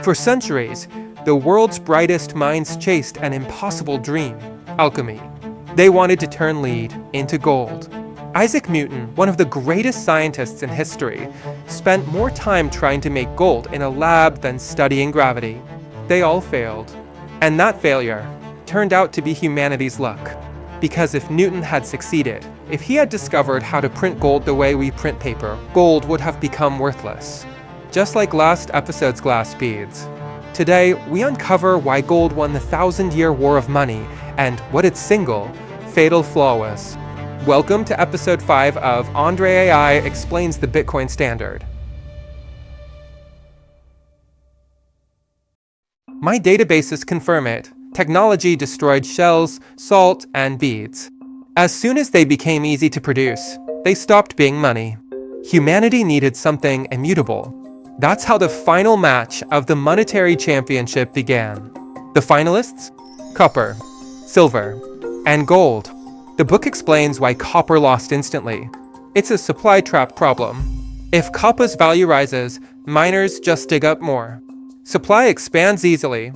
For centuries, the world's brightest minds chased an impossible dream, alchemy. They wanted to turn lead into gold. Isaac Newton, one of the greatest scientists in history, spent more time trying to make gold in a lab than studying gravity. They all failed. And that failure turned out to be humanity's luck. Because if Newton had succeeded, if he had discovered how to print gold the way we print paper, gold would have become worthless. Just like last episode's glass beads. Today, we uncover why gold won the 1,000-year war of money and what its single, fatal flaw was. Welcome to episode 5 of AndreAI Explains the Bitcoin Standard. My databases confirm it. Technology destroyed shells, salt, and beads. As soon as they became easy to produce, they stopped being money. Humanity needed something immutable. That's how the final match of the monetary championship began. The finalists? Copper, silver, and gold. The book explains why copper lost instantly. It's a supply trap problem. If copper's value rises, miners just dig up more. Supply expands easily.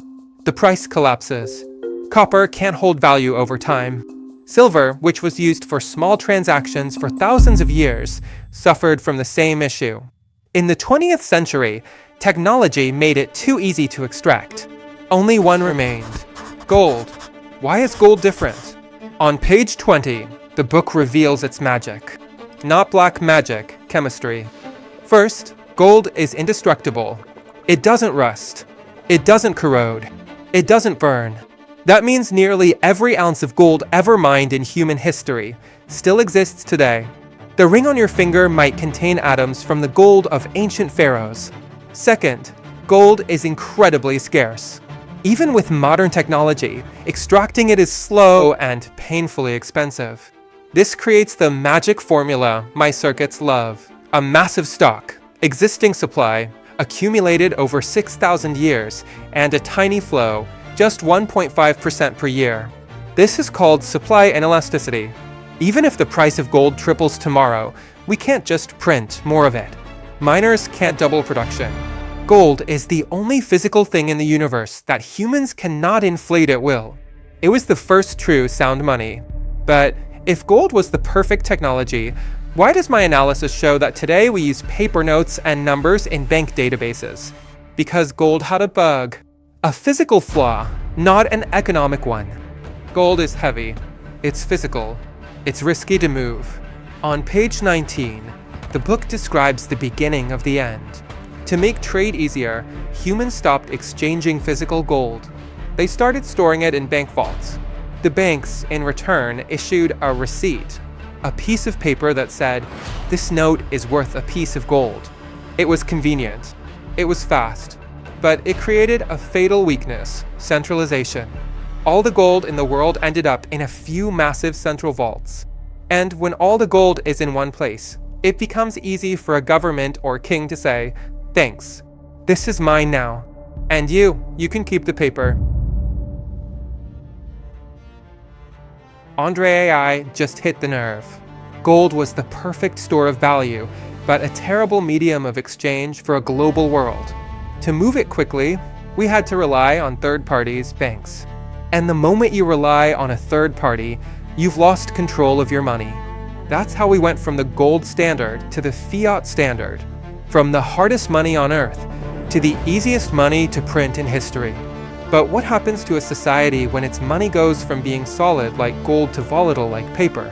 The price collapses. Copper can't hold value over time. Silver, which was used for small transactions for thousands of years, suffered from the same issue. In the 20th century, technology made it too easy to extract. Only one remained: gold. Why is gold different? On page 20, the book reveals its magic. Not black magic, chemistry. First, gold is indestructible. It doesn't rust. It doesn't corrode. It doesn't burn. That means nearly every ounce of gold ever mined in human history still exists today. The ring on your finger might contain atoms from the gold of ancient pharaohs. Second, gold is incredibly scarce. Even with modern technology, extracting it is slow and painfully expensive. This creates the magic formula my circuits love: a massive stock, existing supply, accumulated over 6,000 years, and a tiny flow, just 1.5% per year. This is called supply inelasticity. Even if the price of gold triples tomorrow, we can't just print more of it. Miners can't double production. Gold is the only physical thing in the universe that humans cannot inflate at will. It was the first true sound money. But if gold was the perfect technology, why does my analysis show that today we use paper notes and numbers in bank databases? Because gold had a bug. A physical flaw, not an economic one. Gold is heavy. It's physical. It's risky to move. On page 19, the book describes the beginning of the end. To make trade easier, humans stopped exchanging physical gold. They started storing it in bank vaults. The banks, in return, issued a receipt, a piece of paper that said, "This note is worth a piece of gold." It was convenient. It was fast. But it created a fatal weakness: centralization. All the gold in the world ended up in a few massive central vaults. And when all the gold is in one place, it becomes easy for a government or king to say, "Thanks, this is mine now. And you can keep the paper." AndreAI just hit the nerve. Gold was the perfect store of value, but a terrible medium of exchange for a global world. To move it quickly, we had to rely on third parties, banks. And the moment you rely on a third party, you've lost control of your money. That's how we went from the gold standard to the fiat standard, from the hardest money on earth to the easiest money to print in history. But what happens to a society when its money goes from being solid like gold to volatile like paper?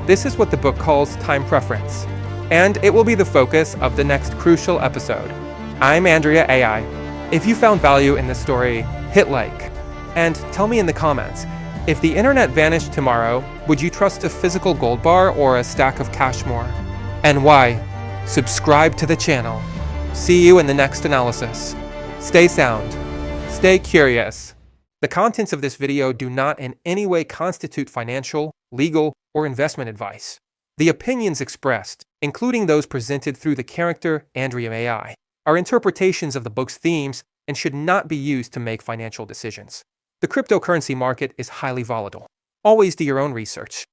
This is what the book calls time preference. And it will be the focus of the next crucial episode. I'm AndreAI. If you found value in this story, hit like. And tell me in the comments, if the internet vanished tomorrow, would you trust a physical gold bar or a stack of cash more? And why? Subscribe to the channel. See you in the next analysis. Stay sound. Stay curious. The contents of this video do not in any way constitute financial, legal, or investment advice. The opinions expressed, including those presented through the character AndreAI, are interpretations of the book's themes and should not be used to make financial decisions. The cryptocurrency market is highly volatile. Always do your own research.